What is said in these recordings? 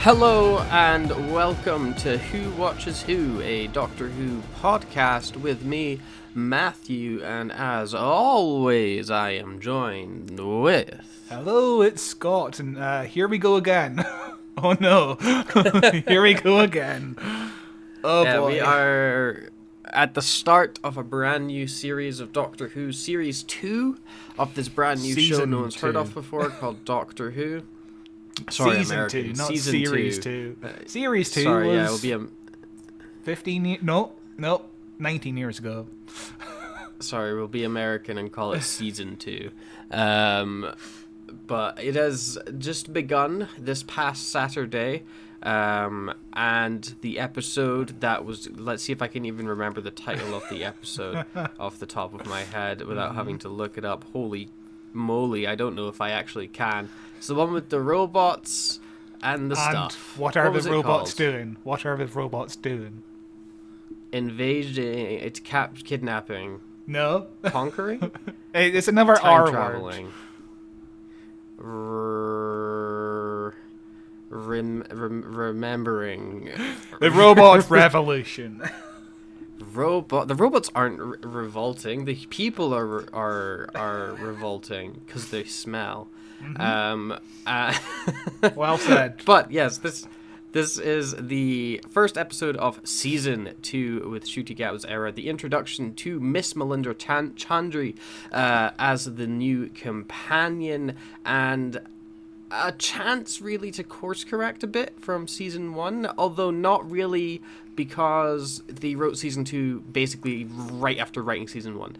Hello and welcome to Who Watches Who, a Doctor Who podcast with me, Matthew, and as always, I am joined with... Hello, it's Scott, and here we go again. Oh no, here we go again. Oh boy. We are at the start of a brand new series of Doctor Who, Series 2 of this brand new show no one's heard of before called Doctor Who. Sorry, Season American. 2, not Season Series 2. 2. Series 2 Sorry, was yeah, it'll be a... 15 19 years ago. Sorry, we'll be American and call it Season 2. But it has just begun this past Saturday. And the episode that was... Let's see if I can even remember the title of the episode off the top of my head without having to look it up. Holy moly, I don't know if I actually can. It's the one with the robots and the stuff. What are was the it robots called? doing? What are the robots doing? Invading... It's kidnapping. No. Conquering? It's another Time R word. traveling. Remembering. The robot revolution. The robots aren't revolting. The people are revolting because they smell. Well said. But yes, this is the first episode of Season 2 with Ncuti Gatwa's era, the introduction to Miss Melinda Chandri as the new companion, and a chance really to course correct a bit from Season 1, although not really, because they wrote Season 2 basically right after writing Season 1.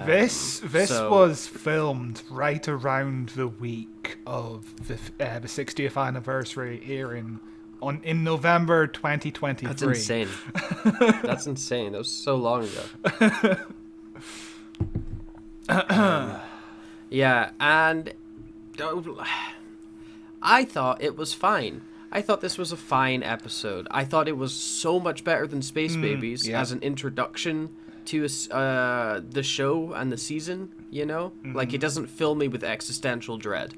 This was filmed right around the week of the 60th anniversary airing in November 2023. That's insane. That's insane. That was so long ago. Yeah, and I thought it was fine. I thought this was a fine episode. I thought it was so much better than Space Babies as an introduction to the show and the season, you know? Like, it doesn't fill me with existential dread.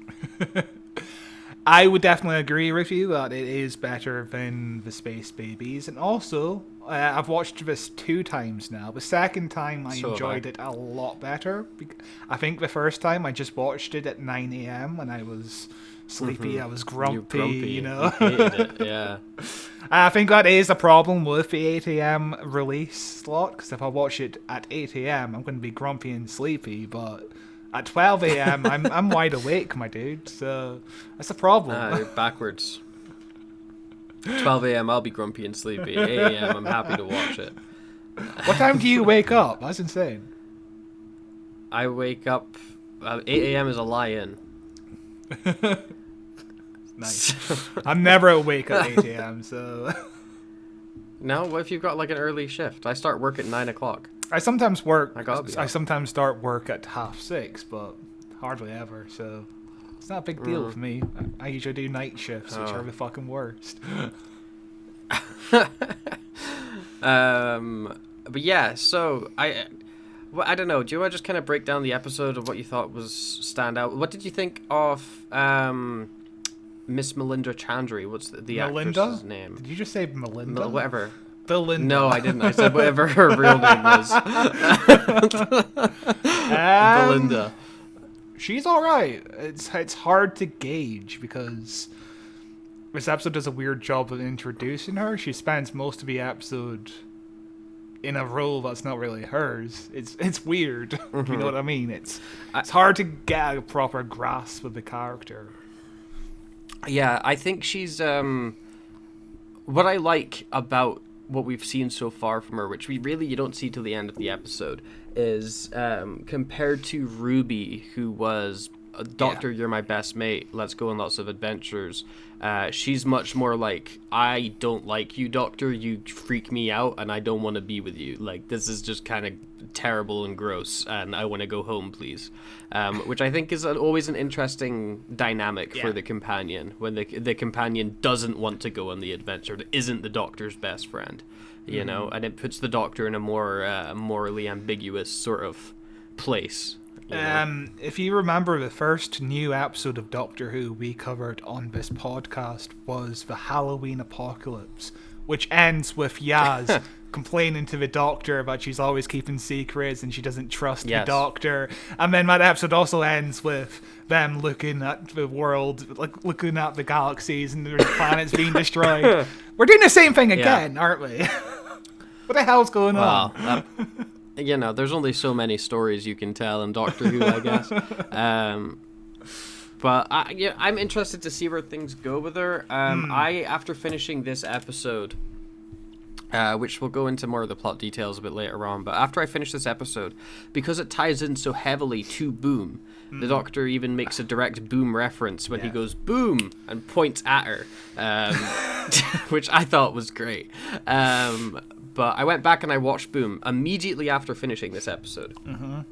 I would definitely agree with you that it is better than the Space Babies. And also, I've watched this 2 times now. The second time I enjoyed it a lot better. I think the first time I just watched it at 9 a.m. when I was sleepy, I was grumpy, you know. You hated it, yeah. I think that is a problem with the 8 a.m. release slot, because if I watch it at 8 a.m., I'm going to be grumpy and sleepy, but at 12 a.m., I'm wide awake, my dude, so that's a problem. You're backwards. 12 a.m., I'll be grumpy and sleepy. 8 a.m., I'm happy to watch it. What time do you wake up? That's insane. I wake up... 8 a.m. is a lie-in. Nice. I'm never awake at 8 a.m., so... No, what if you've got like an early shift? I start work at 9 o'clock. I sometimes I sometimes start work at 6:30, but hardly ever, so it's not a big deal for me. I usually do night shifts, which are the fucking worst. But yeah, so I don't know. Do you want to just kind of break down the episode of what you thought was standout? What did you think of Miss Melinda Chandri? What's the actress's name? Did you just say Melinda? Whatever. Belinda. No, I didn't. I said whatever her real name was. Belinda. She's all right. It's hard to gauge because this episode does a weird job of introducing her. She spends most of the episode in a role that's not really hers. It's weird. You know what I mean? It's hard to get a proper grasp of the character. Yeah, I think she's what I like about what we've seen so far from her, which you don't see till the end of the episode, is compared to Ruby, who was Doctor, you're my best mate, let's go on lots of adventures. She's much more like, I don't like you, Doctor, you freak me out and I don't want to be with you. Like, this is just kind of terrible and gross and I want to go home, please. Which I think is always an interesting dynamic for the companion, when the companion doesn't want to go on the adventure, that isn't the Doctor's best friend, you know, and it puts the Doctor in a more morally ambiguous sort of place. You know? If you remember, the first new episode of Doctor Who we covered on this podcast was the Halloween Apocalypse, which ends with Yaz complaining to the Doctor about she's always keeping secrets and she doesn't trust the Doctor. And then that episode also ends with them looking at the world, like looking at the galaxies and the planets being destroyed. We're doing the same thing again, aren't we? What the hell's going on? You know, there's only so many stories you can tell in Doctor Who, I guess. But I'm interested to see where things go with her. After finishing this episode, which we'll go into more of the plot details a bit later on, but after I finish this episode, because it ties in so heavily to Boom, the Doctor even makes a direct Boom reference when he goes boom and points at her, which I thought was great. But I went back and I watched Boom immediately after finishing this episode, and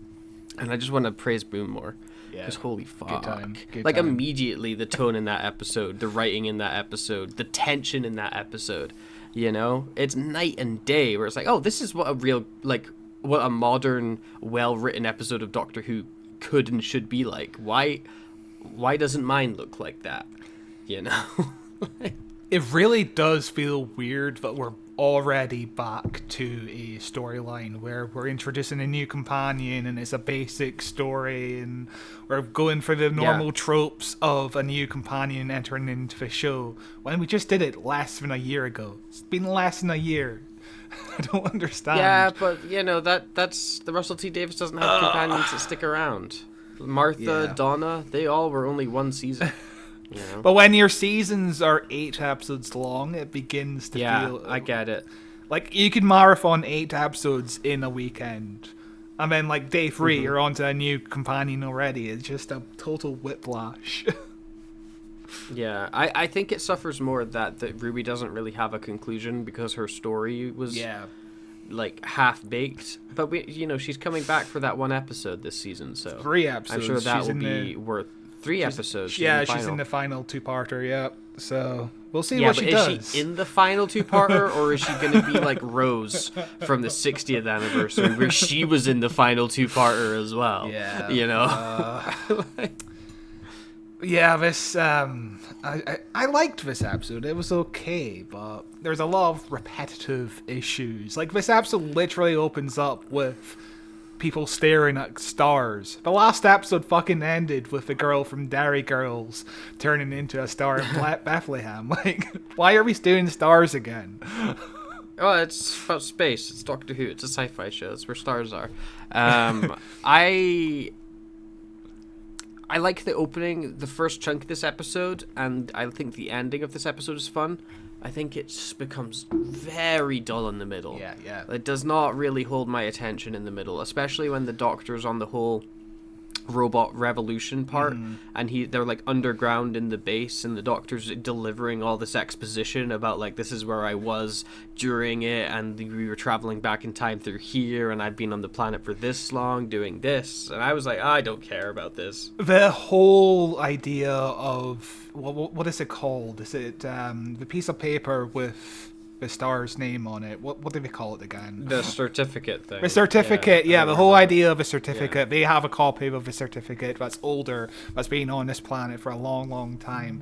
I just want to praise Boom more. Because holy fuck. Good time. Immediately the tone in that episode, the writing in that episode, the tension in that episode, you know? It's night and day where it's like, oh, this is what a real, like, what a modern, well-written episode of Doctor Who could and should be like. Why doesn't mine look like that? You know? It really does feel weird that we're already back to a storyline where we're introducing a new companion and it's a basic story and we're going for the normal tropes of a new companion entering into the show when we just did it less than a year ago. It's been less than a year. I don't understand. Yeah, but you know, that's the Russell T Davies doesn't have companions that stick around. Martha, Donna, they all were only one season. You know? But when your seasons are 8 episodes long, it begins to feel... I get it. Like, you can marathon 8 episodes in a weekend. And then, like, day 3, you're onto a new companion already. It's just a total whiplash. Yeah, I think it suffers more that Ruby doesn't really have a conclusion because her story was... like half-baked. But, she's coming back for that one episode this season, so... 3 episodes. I'm sure that will be worth... 3 episodes. She's in the final 2-parter, So we'll see what she does. Is she in the final 2-parter, or is she going to be like Rose from the 60th anniversary, where she was in the final 2-parter as well? Yeah. You know? This... I liked this episode. It was okay, but there's a lot of repetitive issues. Like, this episode literally opens up with people staring at stars. The last episode fucking ended with the girl from Derry Girls turning into a star in Bethlehem. Like, why are we doing stars again? Oh, it's about space. It's Doctor Who. It's a sci-fi show. It's where stars are. I like the opening, the first chunk of this episode, and I think the ending of this episode is fun. I think it becomes very dull in the middle. Yeah. It does not really hold my attention in the middle, especially when the Doctor's on the whole robot revolution part, and they're like underground in the base, and the Doctor's delivering all this exposition about like, this is where I was during it, and we were traveling back in time through here, and I'd been on the planet for this long doing this, and I was like, I don't care about this. The whole idea of what is it called? Is it the piece of paper with the star's name on it? What do they call it again? The certificate thing. The certificate, the whole idea of a certificate. They have a copy of a certificate that's older, that's been on this planet for a long, long time.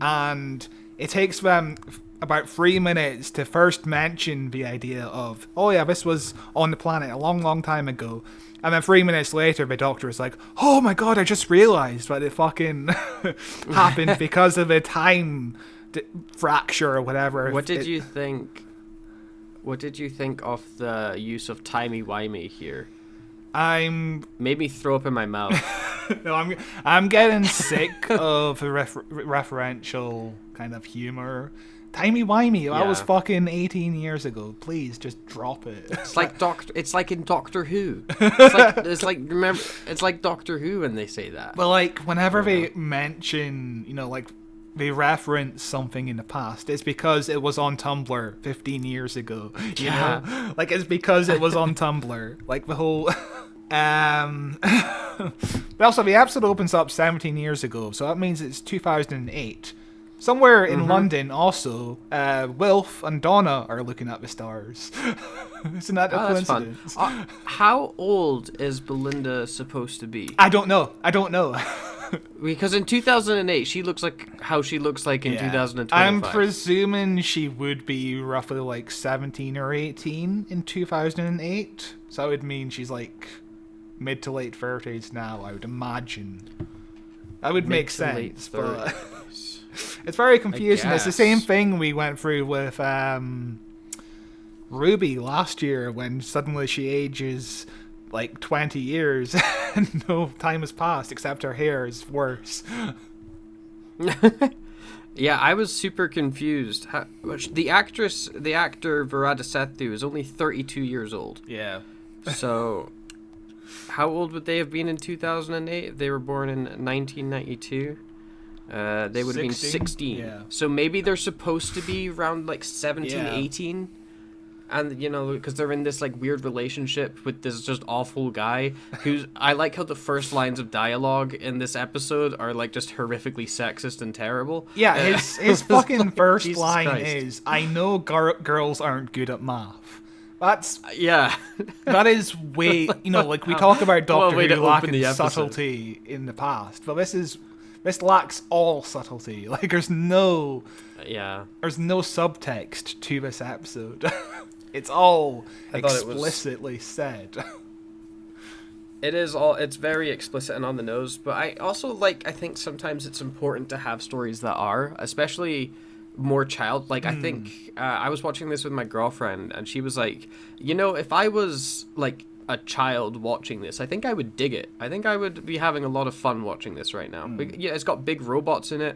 And it takes them about 3 minutes to first mention the idea of, this was on the planet a long, long time ago. And then 3 minutes later, the Doctor is like, oh my god, I just realized that it fucking happened because of a time fracture or whatever. What did you think of the use of timey-wimey here? Made me throw up in my mouth. No, I'm getting sick of the referential kind of humor. Timey-wimey, that was fucking 18 years ago. Please, just drop it. It's like in Doctor Who. It's like Doctor Who when they say that. But like, whenever they mention, like, they reference something in the past, it's because it was on Tumblr 15 years ago. You know? Like, it's because it was on Tumblr. Like, the whole... But also, the episode opens up 17 years ago, so that means it's 2008. Somewhere in London, also, Wilf and Donna are looking at the stars. Isn't that a That's fun. coincidence? How old is Belinda supposed to be? I don't know. Because in 2008, she looks like how she looks like in 2025. I'm presuming she would be roughly like 17 or 18 in 2008. So that would mean she's like mid to late 30s now, I would imagine. That would make sense, but it's very confusing. It's the same thing we went through with Ruby last year when suddenly she ages like 20 years and no time has passed except her hair is worse. Yeah, I was super confused. The actor Varada Sethu is only 32 years old. Yeah. So, how old would they have been in 2008 if they were born in 1992? They would have been 16. Yeah. So maybe they're supposed to be around like 17, Yeah. 18. And, you know, because they're in this, like, weird relationship with this just awful guy who's... I like how the first lines of dialogue in this episode are, like, just horrifically sexist and terrible. Yeah, his fucking first Jesus line Christ. is, I know girls aren't good at math. That is way... You know, like, we talk about Doctor way to Who open lacking the episode. subtlety in the past, but this lacks all subtlety. Like, there's no subtext to this episode. It's all explicitly said. It's very explicit and on the nose, but I also I think sometimes it's important to have stories that are, especially more childlike. I think I was watching this with my girlfriend and she was like, you know, if I was like a child watching this, I think I would dig it. I think I would be having a lot of fun watching this right now. Yeah, it's got big robots in it.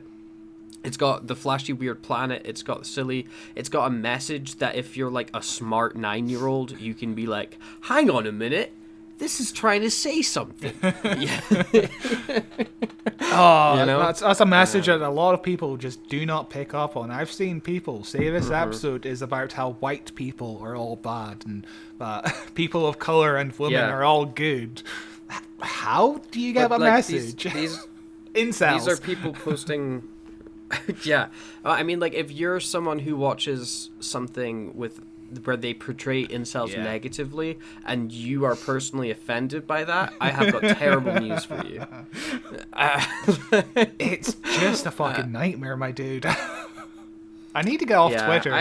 It's got the flashy weird planet. It's got silly. It's got a message that if you're like a smart 9-year-old, you can be like, hang on a minute, this is trying to say something. Yeah. Oh, you know? That's a message that a lot of people just do not pick up on. I've seen people say this episode is about how white people are all bad and people of color and women are all good. How do you get that message? These incels. These are people posting... Yeah, I mean, like, if you're someone who watches something where they portray incels negatively, and you are personally offended by that, I have got terrible news for you. It's just a fucking nightmare, my dude. I need to get off Twitter.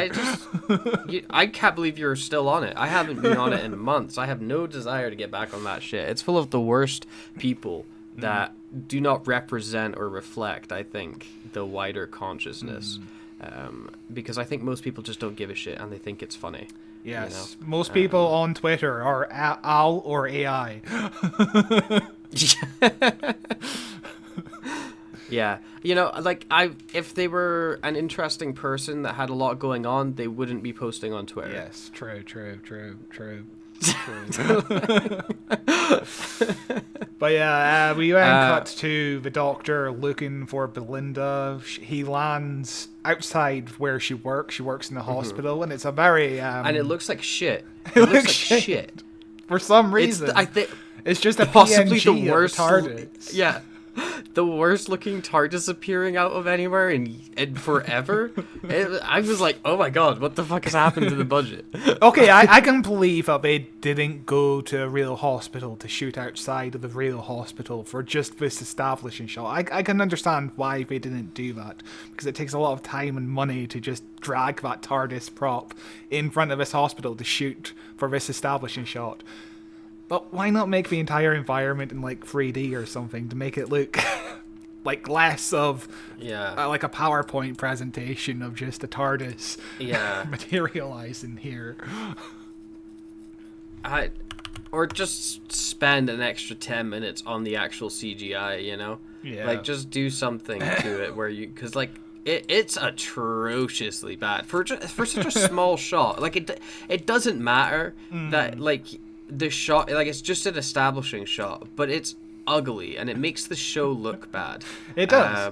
I can't believe you're still on it. I haven't been on it in months. I have no desire to get back on that shit. It's full of the worst people that do not represent or reflect, I think, the wider consciousness. Because I think most people just don't give a shit and they think it's funny. Yes, you know? Most people on Twitter are AL or AI. Yeah, you know, like, if they were an interesting person that had a lot going on, they wouldn't be posting on Twitter. Yes, true. But yeah, we then cut to the Doctor looking for Belinda. He lands outside where she works. She works in the hospital, and it's a very and it looks like shit. It looks like shit for some reason. I think it's just a possibly PNG the worst. TARDIS. Yeah. The worst looking TARDIS appearing out of anywhere in forever. I was like, oh my god, what the fuck has happened to the budget? Okay, I can believe that they didn't go to a real hospital to shoot outside of the real hospital for just this establishing shot. I can understand why they didn't do that, because it takes a lot of time and money to just drag that TARDIS prop in front of this hospital to shoot for this establishing shot. But why not make the entire environment in like 3D or something to make it look like less of like a PowerPoint presentation of just a TARDIS materializing here? Or just spend an extra 10 minutes on the actual CGI, you know? Yeah. Like, just do something to it where you... Because, like, it's atrociously bad. For such a small shot. Like, it doesn't matter that, like... The shot, like, it's just an establishing shot, but it's ugly and it makes the show look bad. It does.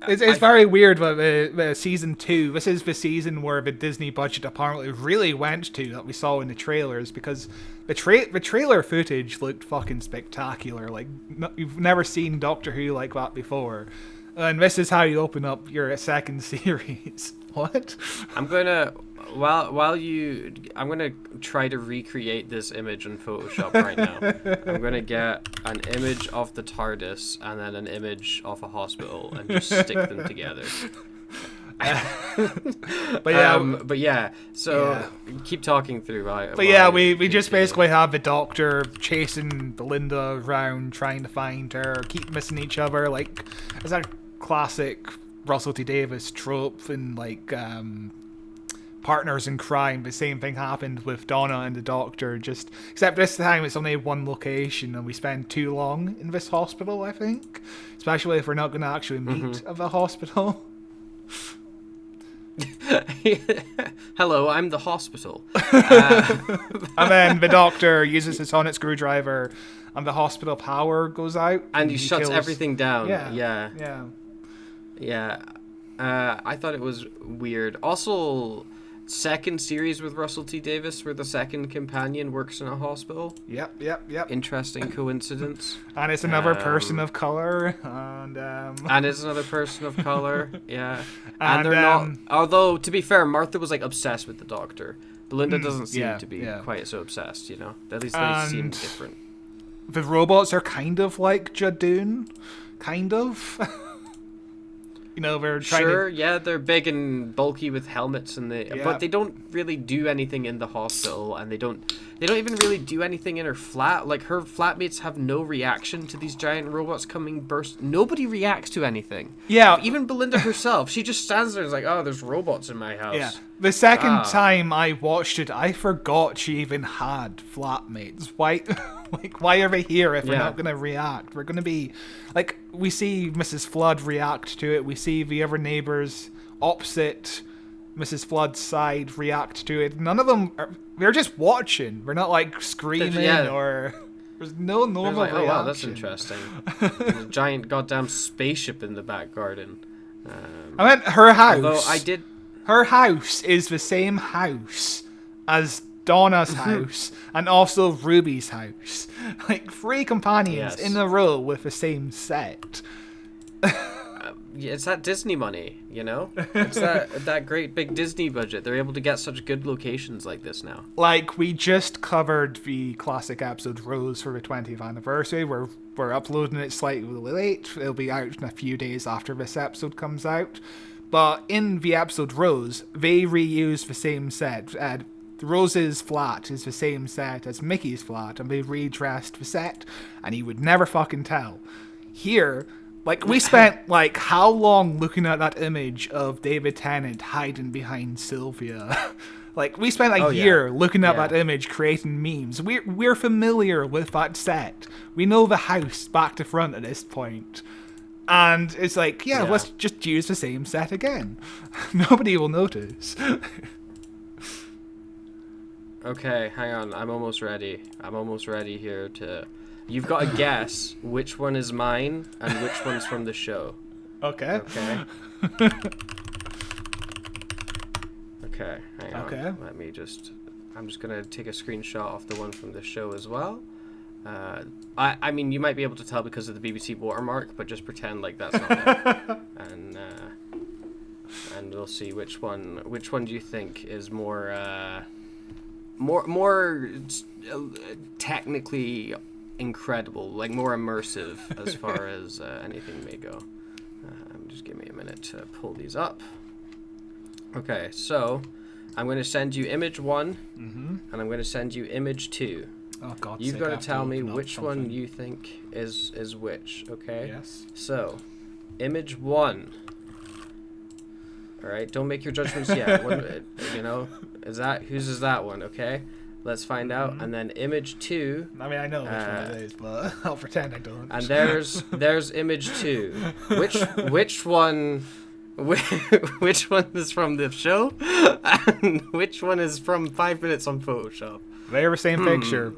It's very weird, but season 2, this is the season where the Disney budget apparently really went to, that we saw in the trailers, because the trailer footage looked fucking spectacular. Like, you've never seen Doctor Who like that before. And this is how you open up your second series. What? I'm gonna I'm gonna try to recreate this image in Photoshop right now. I'm gonna get an image of the TARDIS and then an image of a hospital and just stick them together. But yeah, so keep talking through. We just basically have the Doctor chasing Belinda around, trying to find her, keep missing each other. Like, it's a classic Russell T Davies trope in like Partners in Crime. The same thing happened with Donna and the Doctor, just except this time it's only one location and we spend too long in this hospital, I think, especially if we're not going to actually meet at the hospital. Hello, I'm the hospital. And then the Doctor uses his sonic screwdriver and the hospital power goes out and he shuts everything down. Yeah. I thought it was weird. Also, second series with Russell T Davies where the second companion works in a hospital. Yep. Interesting coincidence. And it's another person of color, and it's another person of color. Yeah, and they're not. Although to be fair, Martha was like obsessed with the Doctor. Belinda doesn't seem to be quite so obsessed. You know, at least they seem different. The robots are kind of like Jadoon, kind of. You know, they're trying to... they're big and bulky with helmets, but they don't really do anything in the hospital, and they don't even really do anything in her flat. Like, her flatmates have no reaction to these giant robots coming burst. Nobody reacts to anything. Yeah. Even Belinda herself, she just stands there and is like, oh, there's robots in my house. Yeah. The second time I watched it, I forgot she even had flatmates. Why are they here if we're not going to react? We're going to be... Like, we see Mrs. Flood react to it. We see the other neighbors opposite Mrs. Flood's side react to it. None of them... They're just watching. We're not, like, screaming or... There's no normal reaction. Oh, wow, that's interesting. There's a giant goddamn spaceship in the back garden. I meant her house. Although I did... Her house is the same house as Donna's house and also Ruby's house. Like 3 companions in a row with the same set. It's that Disney money, you know? It's that great big Disney budget. They're able to get such good locations like this now. Like, we just covered the classic episode Rose for the 20th anniversary. We're uploading it slightly late. It'll be out in a few days after this episode comes out. But in the episode Rose, they reuse the same set. Rose's flat is the same set as Mickey's flat, and they redressed the set, and you would never fucking tell. Here, like, we spent, like, how long looking at that image of David Tennant hiding behind Sylvia? Like, we spent a year looking at that image, creating memes. We're familiar with that set. We know the house back to front at this point. And it's like, let's just use the same set again. Nobody will notice. Okay, hang on. I'm almost ready. Here to... You've got to guess which one is mine and which one's from the show. Okay. Okay, hang on. Okay. I'm just going to take a screenshot of the one from the show as well. I mean, you might be able to tell because of the BBC watermark, but just pretend like that's not it. And we'll see which one do you think is more technically incredible, like more immersive as far as anything may go. Just give me a minute to pull these up. Okay, so I'm going to send you image 1, and I'm going to send you image 2. Oh, God. You've got to tell me which one you think is which, okay? Yes. So, image 1. All right, don't make your judgments yet. Whose is that one, okay? Let's find out. And then image 2. I mean, I know which one it is, but I'll pretend I don't. And there's image 2. Which one is from the show? And which one is from 5 minutes on Photoshop? They're the same picture.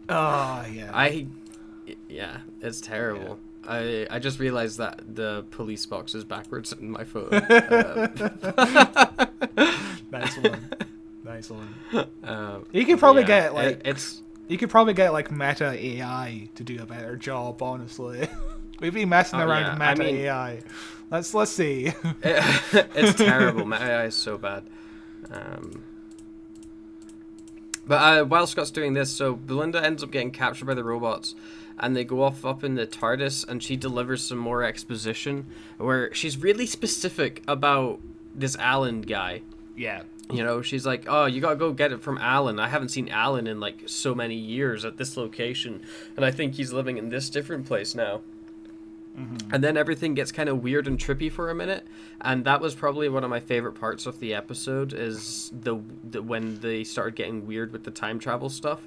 Oh, yeah. It's terrible. Yeah. I just realized that the police box is backwards in my photo. Nice one. You could probably get it's. You could probably get like Meta AI to do a better job, honestly. We've been messing around yeah. with Meta AI. Let's see. It's terrible. Meta AI is so bad. But while Scott's doing this, so Belinda ends up getting captured by the robots, and they go off up in the TARDIS, and she delivers some more exposition where she's really specific about this Alan guy. Yeah. You know, she's like, oh, you gotta go get it from Alan. I haven't seen Alan in like so many years at this location, and I think he's living in this different place now. Mm-hmm. And then everything gets kind of weird and trippy for a minute, and that was probably one of my favorite parts of the episode, is the when they started getting weird with the time travel stuff,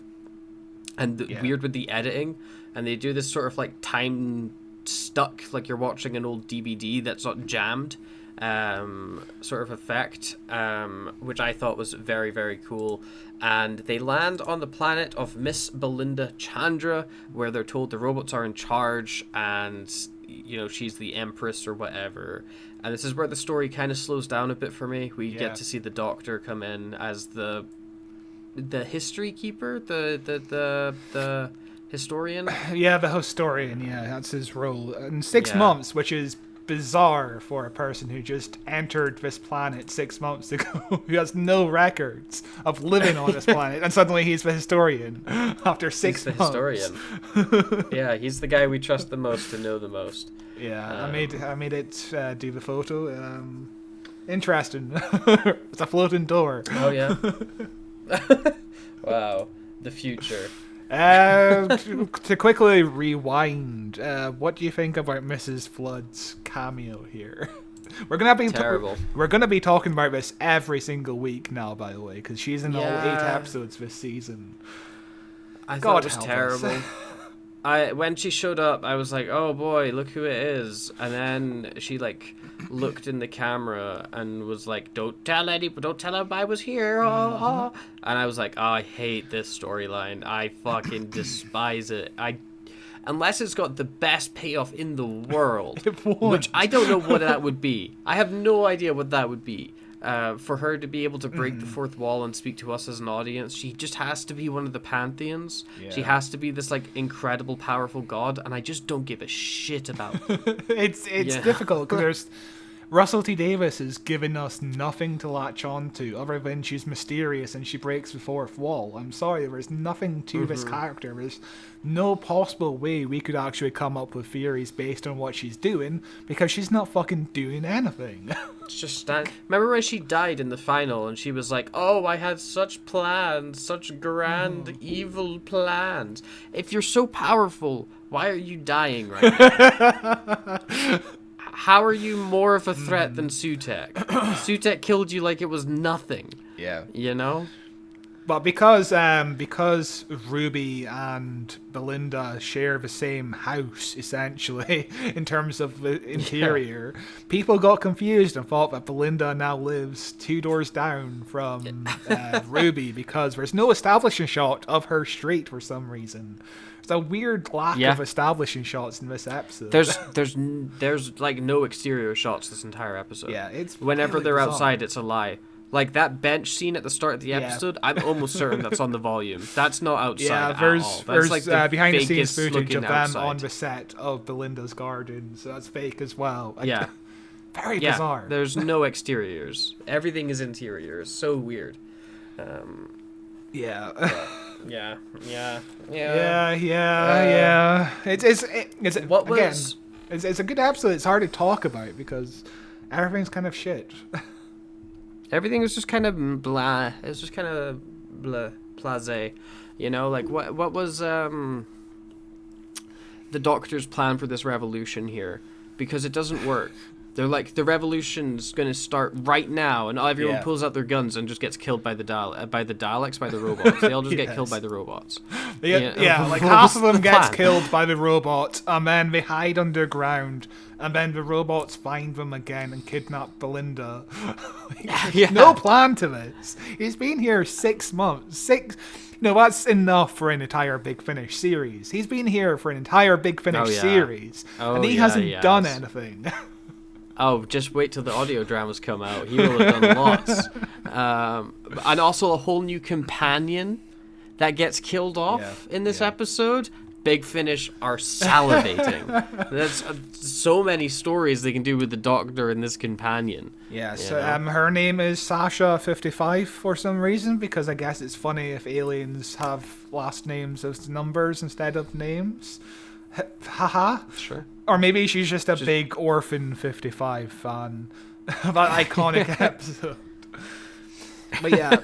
and weird with the editing, and they do this sort of like time stuck, like you're watching an old DVD that's not jammed, sort of effect, which I thought was very, very cool. And they land on the planet of Miss Belinda Chandra, where they're told the robots are in charge, and you know, she's the empress or whatever. And this is where the story kind of slows down a bit for me. We get to see the Doctor come in as the history keeper, the historian. Yeah, the historian. Yeah, that's his role. In 6 months, which is bizarre for a person who just entered this planet 6 months ago, who has no records of living on this planet, and suddenly he's the historian after 6 months. Historian. Yeah, he's the guy we trust the most to know the most. Yeah, I made it do the photo. Interesting. It's a floating door. Oh yeah. Wow, the future. To quickly rewind, what do you think about Mrs. Flood's cameo here? We're gonna be talking about this every single week now, by the way, because she's in all 8 episodes this season. I thought it was terrible. When she showed up, I was like, oh boy, look who it is. And then she like looked in the camera and was like, don't tell him I was here. And I was like, oh, I hate this storyline. I fucking despise it. Unless it's got the best payoff in the world, which I don't know what that would be. I have no idea what that would be. For her to be able to break the fourth wall and speak to us as an audience, she just has to be one of the pantheons. Yeah. She has to be this like incredible, powerful god, and I just don't give a shit about it. It's difficult because Russell T Davies has given us nothing to latch on to other than she's mysterious and she breaks the fourth wall. I'm sorry, there's nothing to this character. There's no possible way we could actually come up with theories based on what she's doing, because she's not fucking doing anything. It's just remember when she died in the final and she was like, oh, I had such plans, such grand evil plans. If you're so powerful, why are you dying right now? How are you more of a threat than Sutekh? Sutekh killed you like it was nothing. Yeah. You know? But because Ruby and Belinda share the same house, essentially, in terms of the interior, people got confused and thought that Belinda now lives 2 doors down from Ruby, because there's no establishing shot of her street for some reason. There's a weird lack of establishing shots in this episode. There's like no exterior shots this entire episode. Yeah, it's whenever really they're bizarre. Outside, it's a lie. Like that bench scene at the start of the episode, I'm almost certain that's on the volume. That's not outside at all. That's like the behind the scenes footage of them outside. on the set of Belinda's garden, so that's fake as well. Yeah. Very bizarre. There's no exteriors. Everything is interiors. So weird. Yeah. Yeah. It's a good episode. It's hard to talk about because everything's kind of shit. Everything was just kind of blah. It was just kind of blah, blasé. You know, like what was the Doctor's plan for this revolution here? Because it doesn't work. They're like, the revolution's going to start right now, and everyone pulls out their guns and just gets killed by the Daleks, by the robots. They all just get killed by the robots. Like half of them gets killed by the robots, and then they hide underground, and then the robots find them again and kidnap Belinda. No plan to this. He's been here 6 months. No, that's enough for an entire Big Finish series. He's been here for an entire Big Finish series, and he hasn't done anything. Oh, just wait till the audio dramas come out. He will have done lots. And also a whole new companion that gets killed off in this episode. Big Finish are salivating. That's so many stories they can do with the Doctor and this companion. Yes, You know? her name is Sasha55 for some reason, because I guess it's funny if aliens have last names as numbers instead of names. Haha. Sure. Or maybe she's just a big Orphan 55 fan of that iconic episode. But yeah,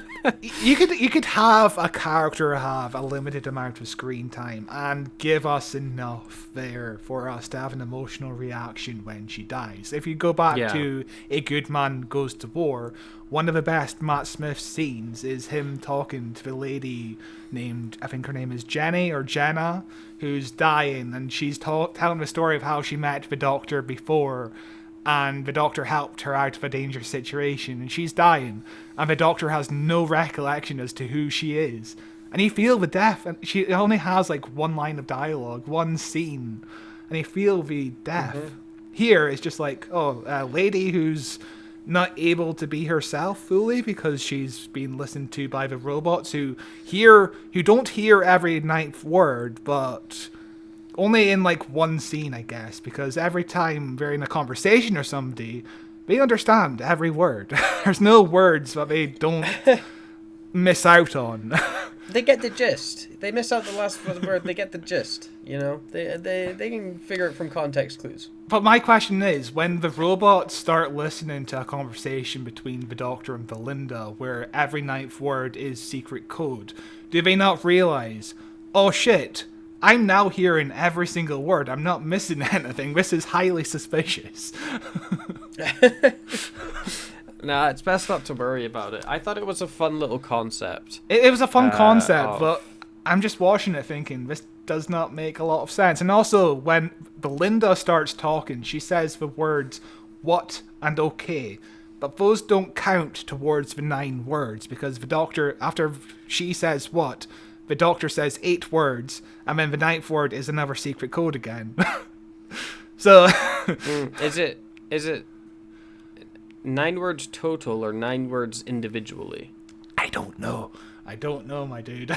you could have a character have a limited amount of screen time and give us enough there for us to have an emotional reaction when she dies. If you go back to A Good Man Goes to War, one of the best Matt Smith scenes is him talking to the lady named, I think her name is Jenny or Jenna, who's dying, and she's telling the story of how she met the Doctor before, and the Doctor helped her out of a dangerous situation, and she's dying, and the Doctor has no recollection as to who she is. And you feel the death, and she only has like one line of dialogue, one scene, and you feel the death. Mm-hmm. Here, it's just like, oh, a lady who's not able to be herself fully because she's been listened to by the robots who don't hear every ninth word, but only in like one scene, I guess, because every time they're in a conversation or somebody, they understand every word. There's no words that they don't miss out on. They get the gist. They miss out the last word. They get the gist. You know, they can figure it from context clues. But my question is, when the robots start listening to a conversation between the Doctor and Belinda, where every ninth word is secret code, do they not realize, oh shit, I'm now hearing every single word. I'm not missing anything. This is highly suspicious. Nah, it's best not to worry about it. I thought it was a fun little concept. It was a fun concept, but I'm just watching it thinking, this does not make a lot of sense. And also, when Belinda starts talking, she says the words what and okay. But those don't count towards the 9 words, because the Doctor, after she says what, the Doctor says 8 words, and then the 9th word is another secret code again. So... Is it 9 words total or 9 words individually? I don't know, my dude.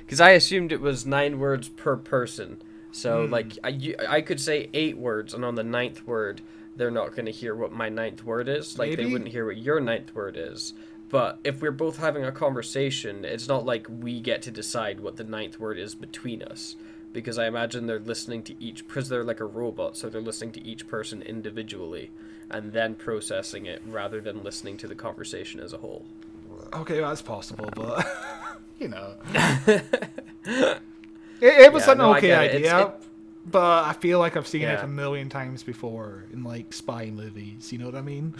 Because I assumed it was 9 words per person. So, like, I could say 8 words, and on the 9th word, they're not going to hear what my 9th word is. Like, Maybe? they wouldn't hear what your 9th word is. But if we're both having a conversation, it's not like we get to decide what the 9th word is between us. Because I imagine they're listening to each, because they're like a robot, so they're listening to each person individually and then processing it rather than listening to the conversation as a whole. Okay, that's possible, but, you know. it was an okay idea, but I feel like I've seen it a million times before in, like, spy movies, you know what I mean?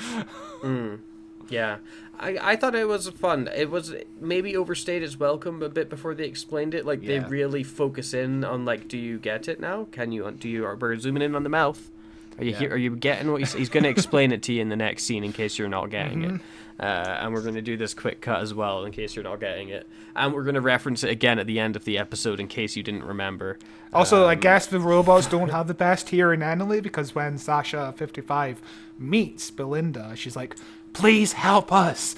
Yeah, I thought it was fun. It was maybe overstayed its welcome a bit before they explained it. Like, they really focus in on, like, do you get it now? We're zooming in on the mouth. Are you here? Are you getting what he's going to explain it to you in the next scene in case you're not getting it. And we're going to do this quick cut as well in case you're not getting it. And we're going to reference it again at the end of the episode in case you didn't remember. Also, I guess the robots don't have the best hearing anyway, because when Sasha55 meets Belinda, she's like, please help us.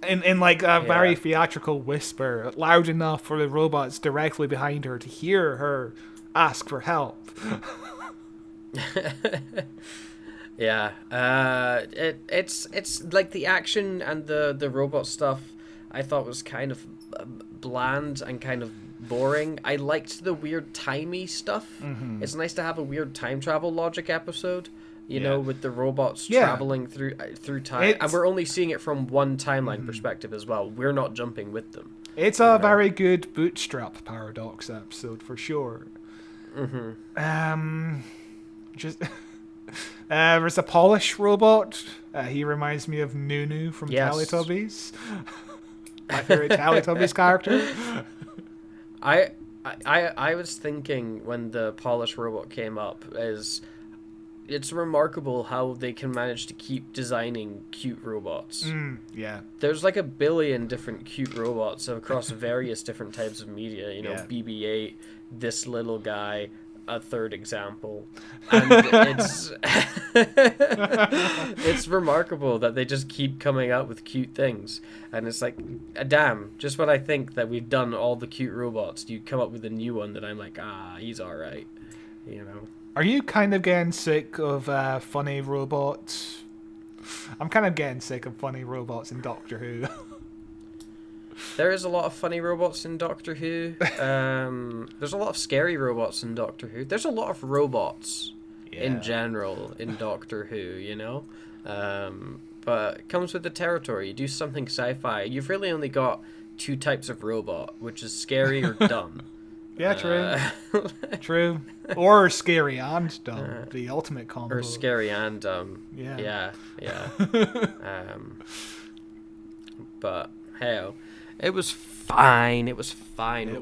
In like a very theatrical whisper, loud enough for the robots directly behind her to hear her ask for help. Yeah, it's like the action and the robot stuff I thought was kind of bland and kind of boring. I liked the weird timey stuff. Mm-hmm. It's nice to have a weird time travel logic episode, you know, with the robots traveling through time. And we're only seeing it from one timeline perspective as well. We're not jumping with them. It's a very good bootstrap paradox episode for sure. Just there's a Polish robot. He reminds me of Nunu from Teletubbies. My favorite Teletubbies character. I was thinking when the Polish robot came up is it's remarkable how they can manage to keep designing cute robots. Yeah. There's like 1 billion different cute robots across various different types of media. You know, BB-8, this little guy, a third example, and it's it's remarkable that they just keep coming out with cute things, and it's like, damn, just when I think that we've done all the cute robots, you come up with a new one that I'm like, he's all right, you know. Are you kind of getting sick of funny robots? I'm kind of getting sick of funny robots in Doctor Who. There is a lot of funny robots in Doctor Who. There's a lot of scary robots in Doctor Who. There's a lot of robots in general in Doctor Who, you know? But it comes with the territory. You do something sci-fi, you've really only got two types of robot, which is scary or dumb. Yeah, true. True. Or scary and dumb. The ultimate combo. Or scary and dumb. Yeah. Yeah. But, hell, it was fine.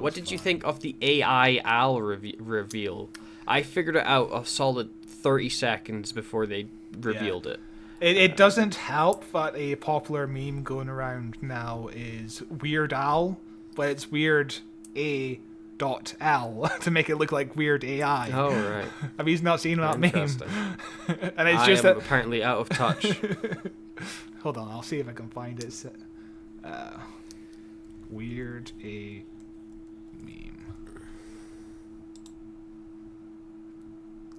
What did you think of the AI Al reveal? I figured it out a solid 30 seconds before they revealed it. It doesn't help that a popular meme going around now is Weird Al, but it's Weird A. L to make it look like Weird AI. Oh, right. Have you not seen that meme? And it's just apparently out of touch. Hold on, I'll see if I can find it. Weird A meme.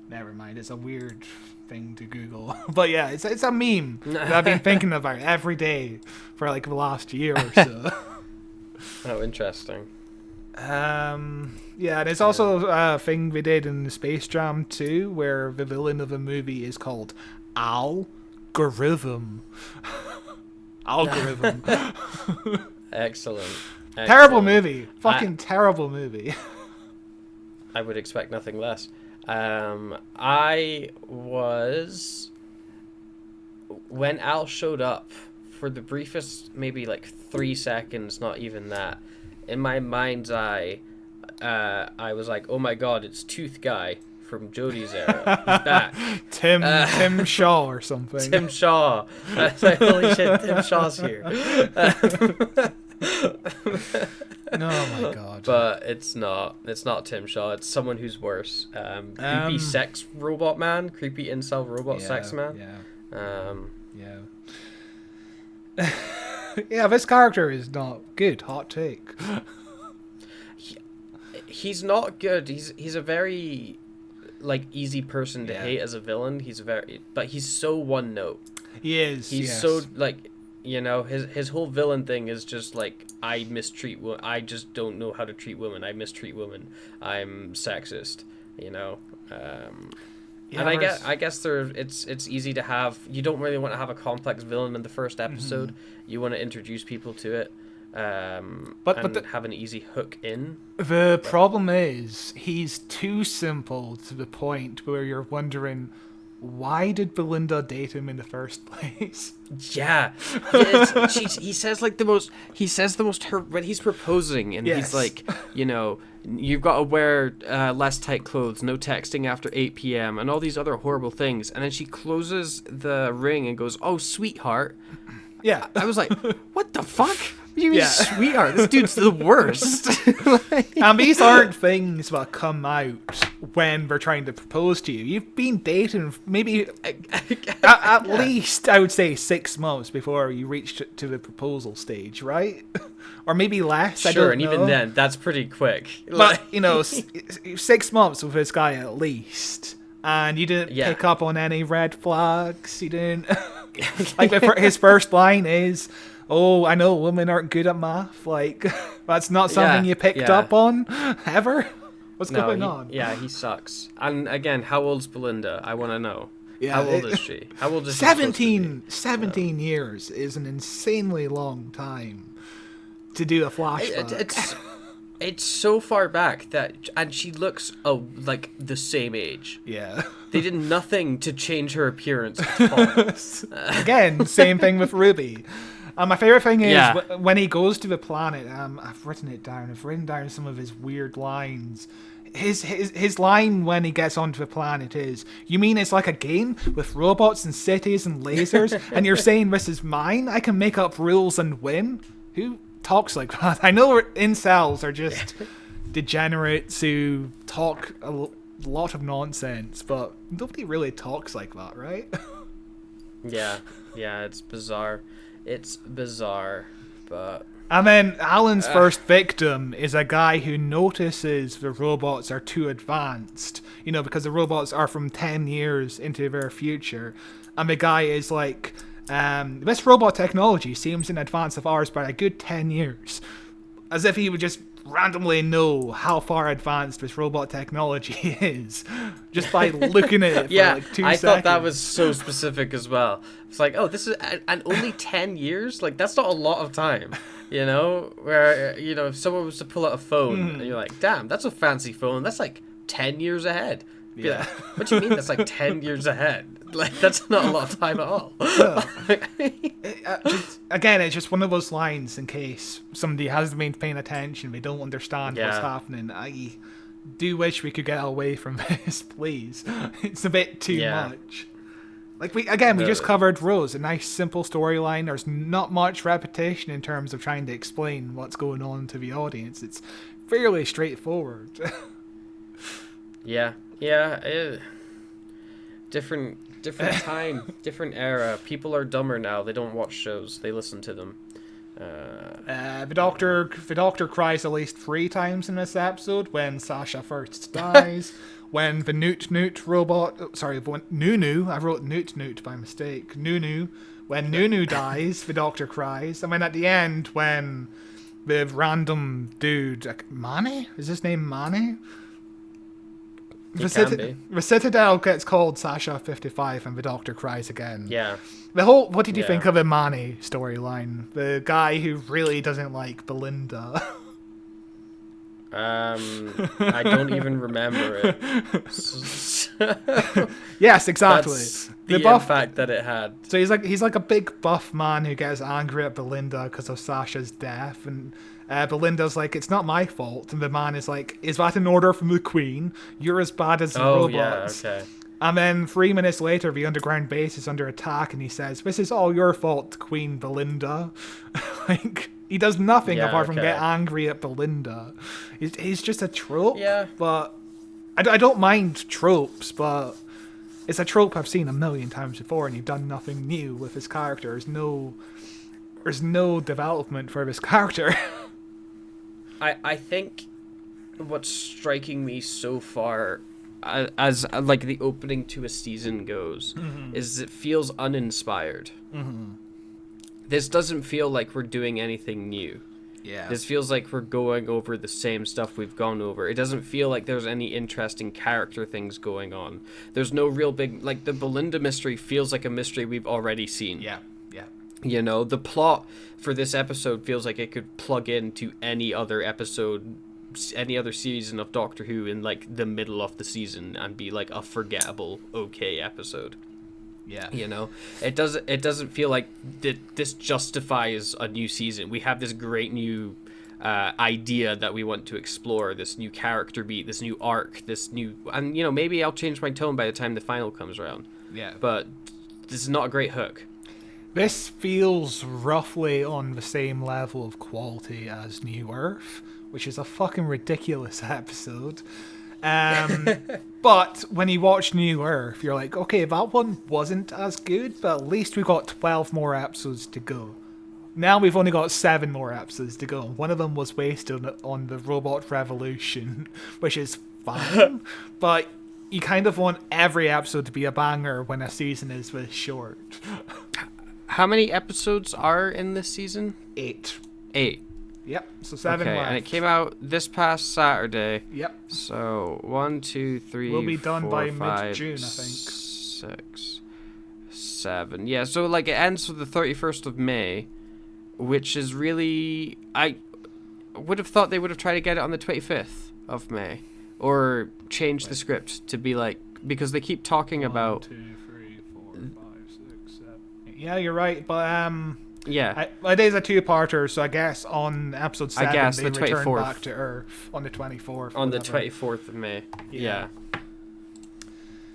Never mind, it's a weird thing to Google. But yeah, it's a meme that I've been thinking about every day for like the last year or so. Oh, interesting. Yeah, and it's also a thing we did in Space Jam 2 where the villain of the movie is called Algorithm. Algorithm. Excellent. Terrible movie. Fucking terrible movie. I would expect nothing less. I was... When Al showed up, for the briefest, maybe like 3 seconds, not even that, in my mind's eye, I was like, oh my god, it's Tooth Guy from Jodie's era. He's back. Tim Shaw or something. Tim Shaw. I was like, holy shit, Tim Shaw's here. Oh my god. But it's not. It's not Tim Shaw. It's someone who's worse. Creepy sex robot man. Creepy incel robot sex man. Yeah. Yeah, this character is not good. Hot take. He's not good. He's a very like easy person to hate as a villain. But he's so one note. He is. He's so like, you know, his whole villain thing is just like, I mistreat women. I just don't know how to treat women. I mistreat women. I'm sexist. You know. And I guess it's easy to have. You don't really want to have a complex villain in the first episode. Mm-hmm. You want to introduce people to it, but have an easy hook in. The problem is he's too simple to the point where you're wondering, why did Belinda date him in the first place? Yeah, he says like the most. He says the most when he's proposing, and he's like, you know, you've got to wear less tight clothes, no texting after 8 p.m., and all these other horrible things. And then she closes the ring and goes, "Oh, sweetheart." Yeah, I was like, "What the fuck? What do you mean, sweetheart? This dude's the worst." And these aren't things that come out when they're trying to propose to you. You've been dating maybe at least, I would say, 6 months before you reached to the proposal stage, right? Or maybe less. Sure, I don't and know. even then, that's pretty quick. But, you know, 6 months with this guy at least. And you didn't pick up on any red flags. You didn't... Like, his first line is, "Oh, I know women aren't good at math." Like, that's not something you picked up on, ever? What's going on? Yeah, he sucks. And again, how old's Belinda? I want to know. Yeah, how old is she? How old is she? 17 years is an insanely long time to do a flashback. It's so far back and she looks like the same age. Yeah. They did nothing to change her appearance at all. Again, same thing with Ruby. My favorite thing is when he goes to the planet. I've written it down. I've written down some of his weird lines. His line when he gets onto the planet is, "You mean it's like a game with robots and cities and lasers, and you're saying this is mine? I can make up rules and win?" Who talks like that? I know incels are just degenerates who talk a lot of nonsense, but nobody really talks like that, right? Yeah, it's bizarre. It's bizarre, but... And then Alan's first victim is a guy who notices the robots are too advanced, because the robots are from 10 years into their future. And the guy is like, this robot technology seems in advance of ours by a good 10 years. As if he would just randomly know how far advanced this robot technology is just by looking at it for like 2 seconds. I thought that was so specific as well. It's like, oh, this is and only 10 years? Like, that's not a lot of time, where, if someone was to pull out a phone and you're like, damn, that's a fancy phone. That's like 10 years ahead. Yeah. Like, what do you mean that's like 10 years ahead? Like, that's not a lot of time at all. Again, it's just one of those lines in case somebody hasn't been paying attention, they don't understand what's happening. I do wish we could get away from this, please. It's a bit too much. Like, we just covered Rose, a nice simple storyline. There's not much repetition in terms of trying to explain what's going on to the audience. It's fairly straightforward. Yeah, different time, different era. People are dumber now. They don't watch shows. They listen to them. The doctor cries at least 3 times in this episode when Sasha first dies. When the Newt robot... when Nunu... I wrote Newt by mistake. Nunu. When Nunu dies, the doctor cries. And then at the end, when the random dude... Manny? Is his name Manny? The Citadel gets called Sasha 55 and the doctor cries again. Yeah. What did you think of the Manny storyline? The guy who really doesn't like Belinda. I don't even remember it. Yes, exactly. That's the impact that it had. So he's like a big buff man who gets angry at Belinda because of Sasha's death, and Belinda's like, it's not my fault, and the man is like, is that an order from the Queen? You're as bad as the robots. Yeah, okay. And then 3 minutes later, the underground base is under attack, and he says, this is all your fault, Queen Belinda. Like, he does nothing apart from get angry at Belinda. He's just a trope. Yeah. But I don't mind tropes, but it's a trope I've seen a million times before, and you've done nothing new with his character. There's no development for this character. I think what's striking me so far, as like the opening to a season goes, is it feels uninspired. This doesn't feel like we're doing anything new. Yeah. This feels like we're going over the same stuff we've gone over. It doesn't feel like there's any interesting character things going on. There's no real big... Like, the Belinda mystery feels like a mystery we've already seen. Yeah. The plot for this episode feels like it could plug into any other episode, any other season of Doctor Who in, like, the middle of the season and be, like, a forgettable, okay episode. Yeah. It doesn't feel like this justifies a new season. We have this great new idea that we want to explore, this new character beat, this new arc, and maybe I'll change my tone by the time the final comes around. Yeah. But this is not a great hook. This feels roughly on the same level of quality as New Earth, which is a fucking ridiculous episode. But when you watch New Earth, you're like, okay, that one wasn't as good, but at least we got 12 more episodes to go. Now we've only got 7 more episodes to go. One of them was wasted on the robot revolution, which is fine, but you kind of want every episode to be a banger when a season is this short. How many episodes are in this season? 8. Yep, so 7 left. And it came out this past Saturday. Yep. So 1, 2, 3, we'll be done 4, by 5, mid-June, I think. 6, 7. Yeah, so like it ends with the 31st of May, which is really... I would have thought they would have tried to get it on the 25th of May. Or change the script to be like... Because they keep talking about... 1, 2, 3, 4, 5, 6, 7... Yeah, you're right, but... Yeah. It is a 2-parter, so I guess on episode 7 they the return 24th. back to Earth on the 24th. On the 24th of May. Yeah.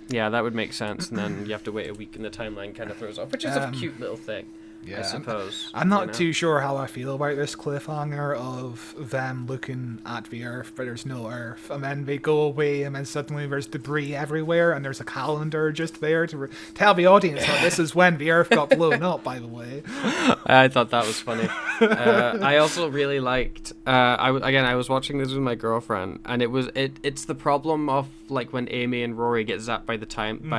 Yeah, that would make sense, and then you have to wait a week and the timeline kind of throws off, which is a cute little thing. Yeah, I suppose. I'm not you know? too sure how I feel about this cliffhanger of them looking at the Earth, but there's no Earth, and then they go away, and then suddenly there's debris everywhere, and there's a calendar just there to tell the audience that this is when the Earth got blown up. By the way, I thought that was funny. I also really liked. I was watching this with my girlfriend, and it's the problem of like when Amy and Rory get zapped by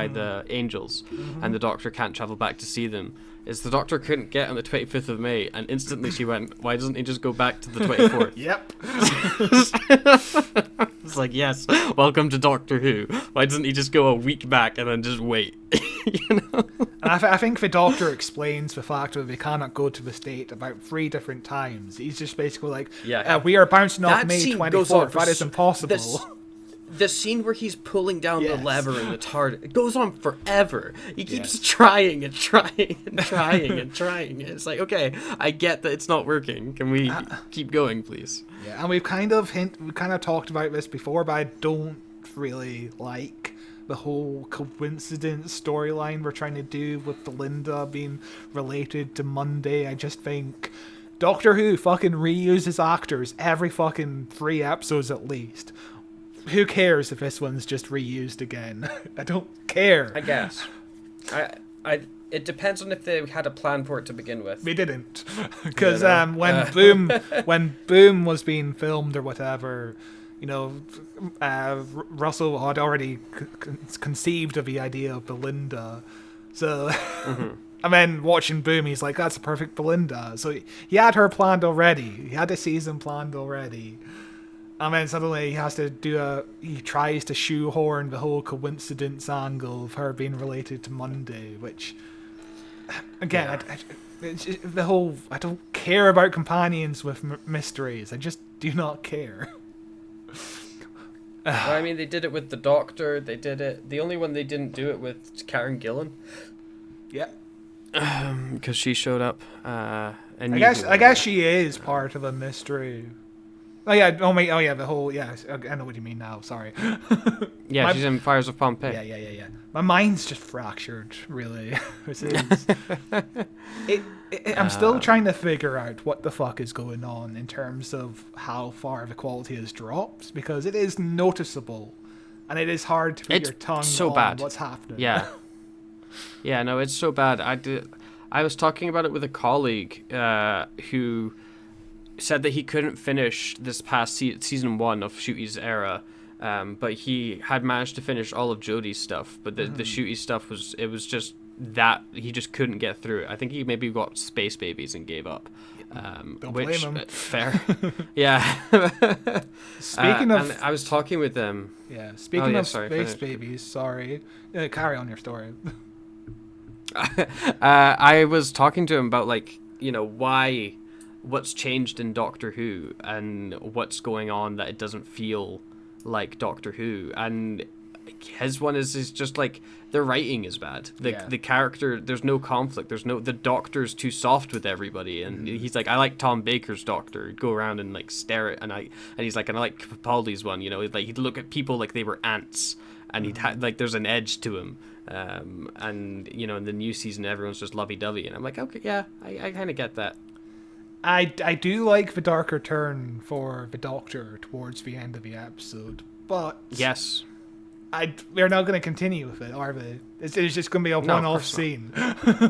the angels, and the Doctor can't travel back to see them. Is the Doctor couldn't get on the 25th of May, and instantly she went, why doesn't he just go back to the 24th? Yep. It's like, yes, welcome to Doctor Who. Why doesn't he just go a week back and then just wait? You know? And I think the Doctor explains the fact that they cannot go to the state about 3 different times. He's just basically like, we are bouncing off May 24th. That is impossible. The scene where he's pulling down the lever in the TARDIS, it goes on forever. He keeps trying and trying and trying and trying. It's like, okay, I get that it's not working. Can we keep going, please? Yeah, and we kind of talked about this before, but I don't really like the whole coincidence storyline we're trying to do with Belinda being related to Monday. I just think Doctor Who fucking reuses actors every fucking 3 episodes at least. Who cares if this one's just reused again? I don't care. I guess. It depends on if they had a plan for it to begin with. They didn't, because when Boom was being filmed or whatever, you know, Russell had already conceived of the idea of Belinda, so. And then watching Boom, he's like, "That's a perfect Belinda." So he had her planned already. He had a season planned already. And then suddenly he tries to shoehorn the whole coincidence angle of her being related to Monday, which, again, I don't care about companions with mysteries. I just do not care. Well, I mean, they did it with the Doctor. The only one they didn't do it with is Karen Gillan. Yeah. Because she showed up. I guess she is part of a mystery. Oh yeah, the whole, I know what you mean now, sorry. Yeah, she's in Fires of Pompeii. Yeah. My mind's just fractured, really. I'm still trying to figure out what the fuck is going on in terms of how far the quality has dropped, because it is noticeable, and it is hard to put your tongue on what's happening. Yeah. Yeah, no, it's so bad. I was talking about it with a colleague who said that he couldn't finish this past season 1 of Ncuti's era, but he had managed to finish all of Jodie's stuff. But the Ncuti stuff was just that he just couldn't get through it. I think he maybe got Space Babies and gave up. Don't blame him. Fair. Yeah. Speaking of, and I was talking with them. Yeah. Speaking of Space Babies, sorry. Carry on your story. I was talking to him about what's changed in Doctor Who and what's going on that it doesn't feel like Doctor Who, and his one is just like the writing is bad. The character, there's no conflict. The Doctor's too soft with everybody, and he's like, I like Tom Baker's Doctor. He'd go around and like stare at, and he's like, and I like Capaldi's one. You know, like he'd look at people like they were ants, and he'd like there's an edge to him. And you know, in the new season, everyone's just lovey-dovey, and I'm like, okay, yeah, I kind of get that. I do like the darker turn for the Doctor towards the end of the episode, but yes, we're not going to continue with it, are we? It's just going to be a one-off scene,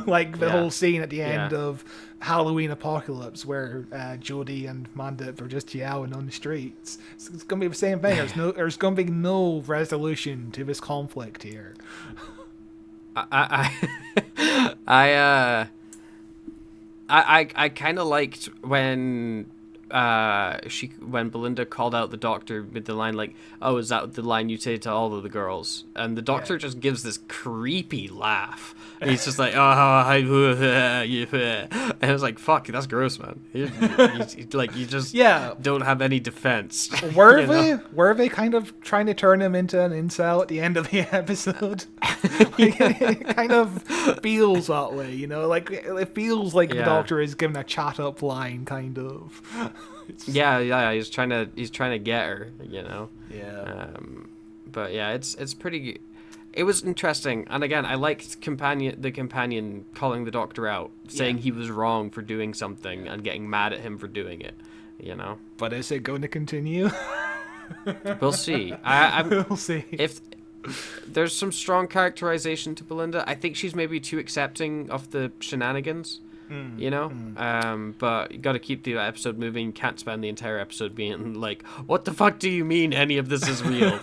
like the whole scene at the end of Halloween Apocalypse, where Jodie and Mandip are just yowling on the streets. It's going to be the same thing. There's going to be no resolution to this conflict here. I kind of liked when Belinda called out the Doctor with the line like, "Oh, is that the line you say to all of the girls?" And the Doctor just gives this creepy laugh. And he's just like, "Oh, and I was like, fuck, that's gross, man." You just don't have any defense. Were they kind of trying to turn him into an incel at the end of the episode? It kind of feels that way, you know. Like it feels like the Doctor is giving a chat up line, kind of. Yeah. He's trying to get her, you know. Yeah. But yeah, it's pretty. it was interesting. And again, I liked the companion calling the Doctor out, saying he was wrong for doing something and getting mad at him for doing it. You know. But is it going to continue? We'll see. We'll see. If there's some strong characterization to Belinda, I think she's maybe too accepting of the shenanigans. You know, but you got to keep the episode moving. You can't spend the entire episode being like, "What the fuck do you mean any of this is real?"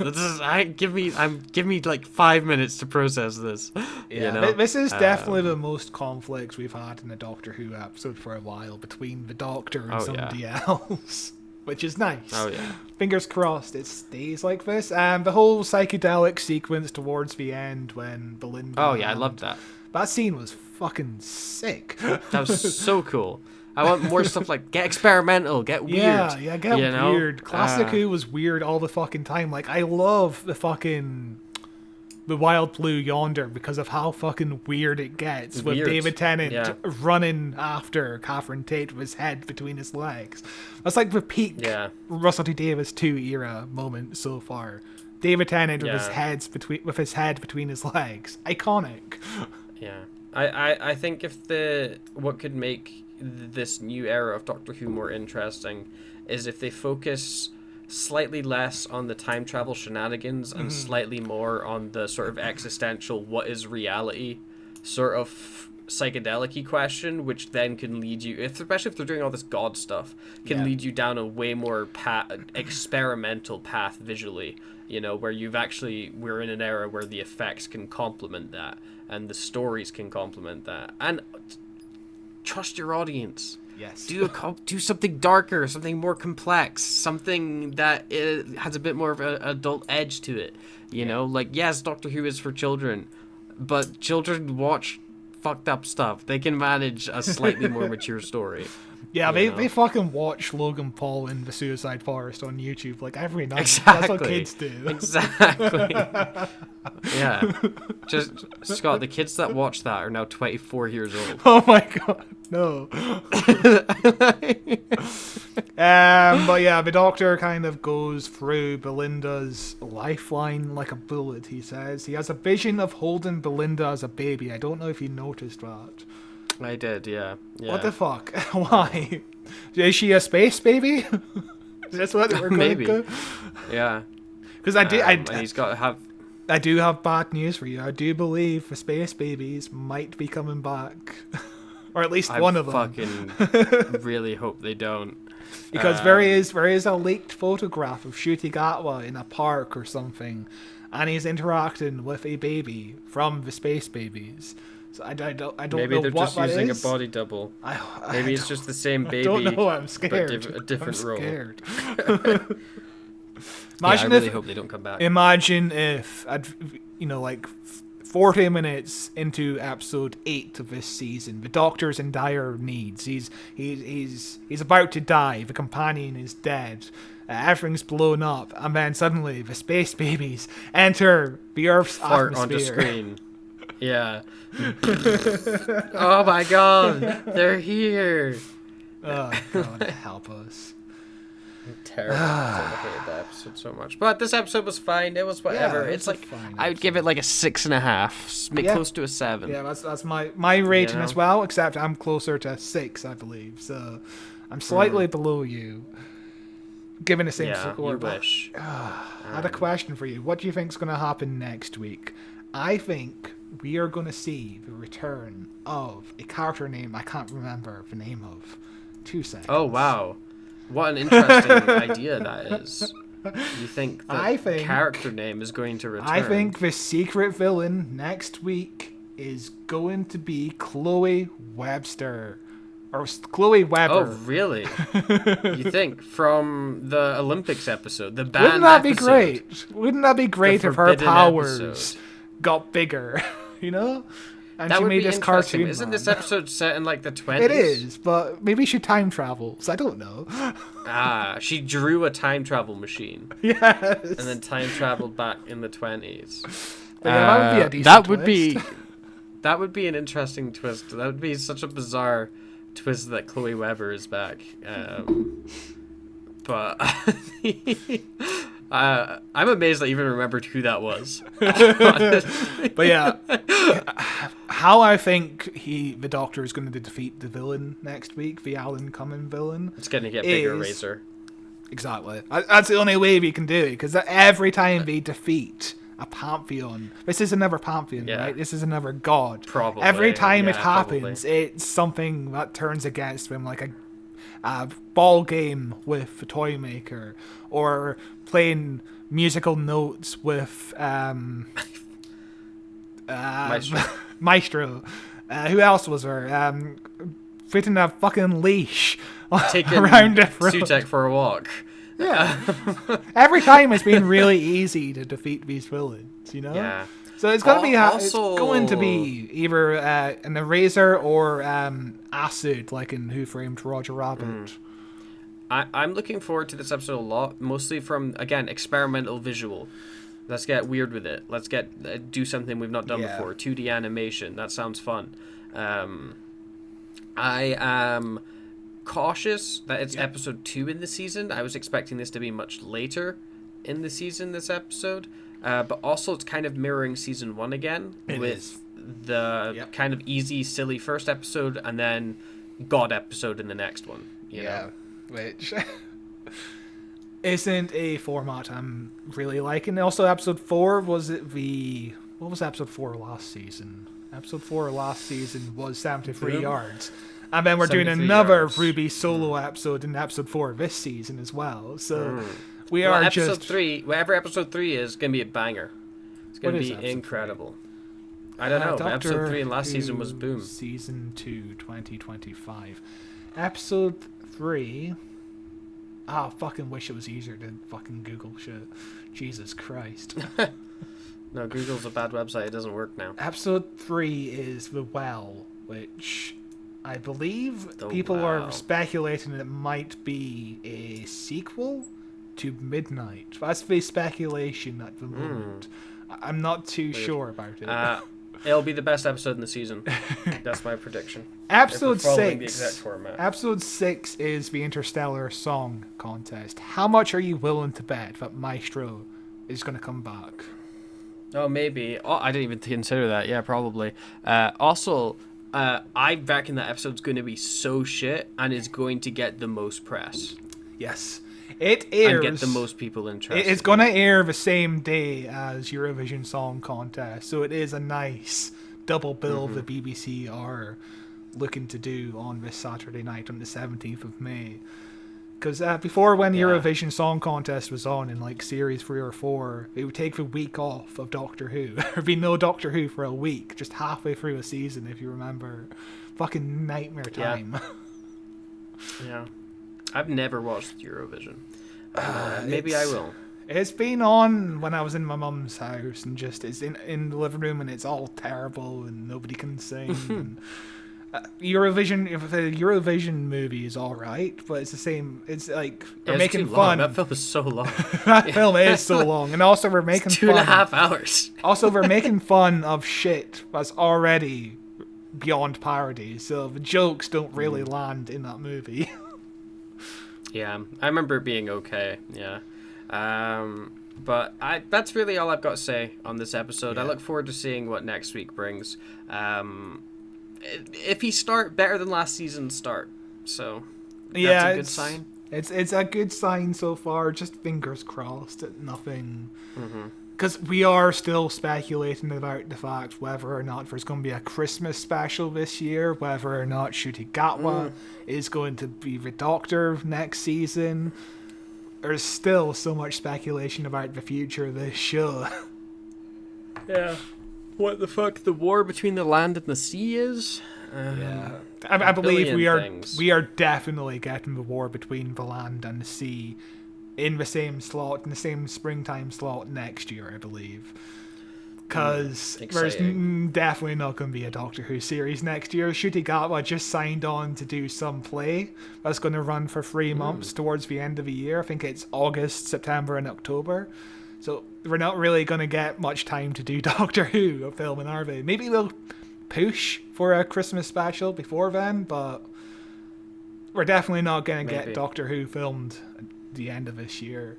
Give me like 5 minutes to process this. Yeah, you know? This is definitely the most conflicts we've had in a Doctor Who episode for a while between the Doctor and somebody else, which is nice. Oh yeah. Fingers crossed it stays like this. And the whole psychedelic sequence towards the end when Belinda. Oh yeah, I loved that. That scene was fucking sick. That was so cool. I want more stuff like get experimental, get weird. Yeah, get weird. Classic Who was weird all the fucking time. Like, I love the Wild Blue Yonder because of how fucking weird it gets with David Tennant running after Catherine Tate with his head between his legs. That's like the peak Russell T Davies 2 era moment so far. David Tennant with his head between his legs. Iconic. Yeah. I think what could make this new era of Doctor Who more interesting is if they focus slightly less on the time travel shenanigans and slightly more on the sort of existential what is reality sort of psychedelic-y question, which then can lead you, especially if they're doing all this god stuff, can lead you down a way more experimental path visually, you know, where we're in an era where the effects can complement that and the stories can complement that, and trust your audience. Yes. Do something darker, something more complex, something that has a bit more of an adult edge to it. You know, like, yes, Doctor Who is for children, but children watch fucked up stuff. They can manage a slightly more mature story. Yeah, they fucking watch Logan Paul in the Suicide Forest on YouTube like every night. Exactly. That's what kids do. Exactly. Yeah. Just, Scott, the kids that watch that are now 24 years old. Oh my god, no. But yeah, the Doctor kind of goes through Belinda's lifeline like a bullet, he says. He has a vision of holding Belinda as a baby. I don't know if you noticed that. I did, yeah. What the fuck? Why? Is she a space baby? Is that what we're going to go? Yeah. Because and he's got to have... I do have bad news for you. I do believe the space babies might be coming back. Or at least one of them. I fucking really hope they don't. Because there is a leaked photograph of Ncuti Gatwa in a park or something, and he's interacting with a baby from the space babies. So I don't know Maybe they're what just using is. a body double. Maybe it's just the same baby. I don't know. I'm scared. But a different I'm role. Scared. I really hope they don't come back. Imagine if, like 40 minutes into episode 8 of this season, the Doctor's in dire needs. He's about to die. The companion is dead. Everything's blown up, and then suddenly the space babies enter the Earth's fart atmosphere. Onto screen. Yeah. Oh my god, they're here. Oh god, help us. Terrible. I hated that episode so much. But this episode was fine. It was whatever. Yeah, it's like I would give it like a 6.5, close to a 7. Yeah, that's my rating as well. Except I'm closer to 6, I believe. So I'm slightly below you. Given the same score. You wish. I had a question for you. What do you think is going to happen next week? I think we are going to see the return of a character name I can't remember the name of. 2 seconds. Oh wow. What an interesting idea that is. You think the character name is going to return? I think the secret villain next week is going to be Chloe Webster. Or Chloe Webber. Oh, really? You think? From the Olympics episode, the band Wouldn't that be episode, great? Wouldn't that be great if her Forbidden powers episode. got bigger? You know? And that she would made be this interesting. cartoon. Isn't this episode set in like the 20s? It is, but maybe she time travels. I don't know. She drew a time travel machine. Yes. And then time traveled back in the 20s. That would be a decent twist. That would be an interesting twist. That would be such a bizarre twist that Chloe Webber is back. But I'm amazed I even remembered who that was. But yeah, how I think the Doctor is going to defeat the villain next week, the Alan Cumming villain. It's going to get bigger, Razor. Exactly. That's the only way we can do it, because every time they defeat a pantheon, this is another pantheon, right? This is another god. Probably. Every time it happens, it's something that turns against them, like a ball game with a toy maker, or playing musical notes with Maestro. Who else was there? Putting a fucking leash around Sutek for a walk. Yeah. Every time it's been really easy to defeat these villains, you know? Yeah. So it's going to be it's going to be either an eraser or acid, like in Who Framed Roger Rabbit. I'm looking forward to this episode a lot, mostly from, again, experimental visual. Let's get weird with it. Let's do something we've not done before. 2D animation. That sounds fun. I am cautious that it's episode 2 in the season. I was expecting this to be much later in the season, this episode. But also it's kind of mirroring season 1 again. The kind of easy, silly first episode and then God episode in the next one. You know? Which isn't a format I'm really liking. Also, episode 4 what was episode 4 last season? Episode 4 last season was 73 yards. And then we're doing another Ruby solo episode in episode 4 this season as well. So episode 3, whatever episode 3 is, going to be a banger. It's going to be incredible. 3? I don't know. But episode 3 in last season was boom. Season 2, 2025. Episode 3. I fucking wish it was easier to fucking Google shit. Jesus Christ. No, Google's a bad website. It doesn't work now. Episode 3 is The Well, which I believe people are speculating it might be a sequel to Midnight. That's the speculation at the moment. I'm not too sure about it. It'll be the best episode in the season. That's my prediction. Episode 6. The exact format. Episode 6 is the Interstellar Song Contest. How much are you willing to bet that Maestro is going to come back? Oh, maybe. Oh, I didn't even consider that. Yeah, probably. Also, I reckon that episode's going to be so shit and is going to get the most press. Yes. It airs. And get the most people interested. It's going to air the same day as Eurovision Song Contest, so it is a nice double bill the BBC are looking to do on this Saturday night on the 17th of May. Because before, when Eurovision Song Contest was on in like series 3 or 4, it would take the week off of Doctor Who. There'd be no Doctor Who for a week, just halfway through a season, if you remember. Fucking nightmare time. Yeah. I've never watched Eurovision. Maybe I will. It's been on when I was in my mum's house, and just it's in the living room, and it's all terrible, and nobody can sing. And, Eurovision, if the Eurovision movie is all right, but it's the same. It's like we're making fun. That film is so long. That film is so long, and also we're making 2.5 hours. Also, we're making fun of shit that's already beyond parody, so the jokes don't really land in that movie. Yeah, I remember it being okay. Yeah, but that's really all I've got to say on this episode. I look forward to seeing what next week brings. If he start better than last season's start, so that's a good sign. It's a good sign so far. Just fingers crossed that nothing. Because we are still speculating about the fact whether or not there's going to be a Christmas special this year, whether or not Ncuti Gatwa is going to be the Doctor next season. There's still so much speculation about the future of this show. Yeah. What the fuck the war between the land and the sea is? I believe we are definitely getting the war between the land and the sea in the same slot, in the same springtime slot next year, I believe. Because there's definitely not going to be a Doctor Who series next year. Ncuti Gatwa just signed on to do some play that's going to run for 3 months towards the end of the year. I think it's August, September, and October. So we're not really going to get much time to do Doctor Who filming, are we? Maybe they'll push for a Christmas special before then, but we're definitely not going to get Doctor Who filmed at the end of this year.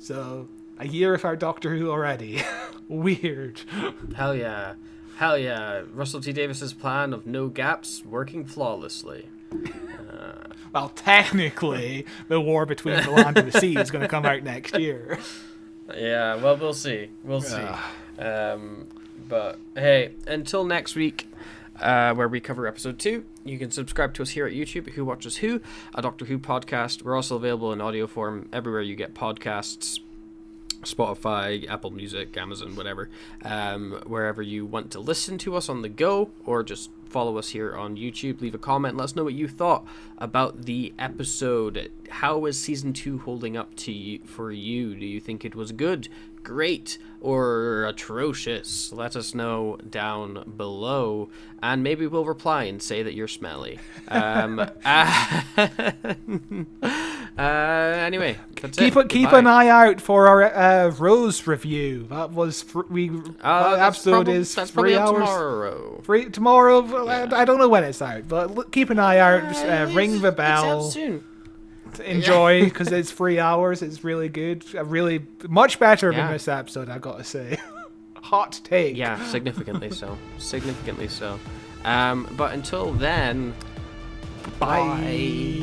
So, a year without Doctor Who already. Weird. Hell yeah. Hell yeah. Russell T Davis's plan of no gaps working flawlessly. Well, technically, the War Between the Land and the Sea is going to come out next year. Yeah, well, we'll see. We'll see. But hey, until next week, where we cover episode 2, you can subscribe to us here at YouTube, Who Watches Who, a Doctor Who podcast. We're also available in audio form everywhere you get podcasts. Spotify, Apple Music, Amazon, whatever, wherever you want to listen to us on the go, or just follow us here on YouTube. Leave a comment, let us know what you thought about the episode. How is season 2 holding up to you, for you? Do you think it was good, great, or atrocious? Let us know down below, and maybe we'll reply and say that you're smelly. Anyway, that's keep an eye out for our Rose review. That was episode is that's 3 hours tomorrow. Tomorrow. I don't know when it's out, but keep an eye out. Ring the bell. It's out soon. Enjoy, because it's 3 hours. It's really good. Really much better than this episode, I gotta say. Hot take. Yeah, significantly so. Significantly so. But until then, bye.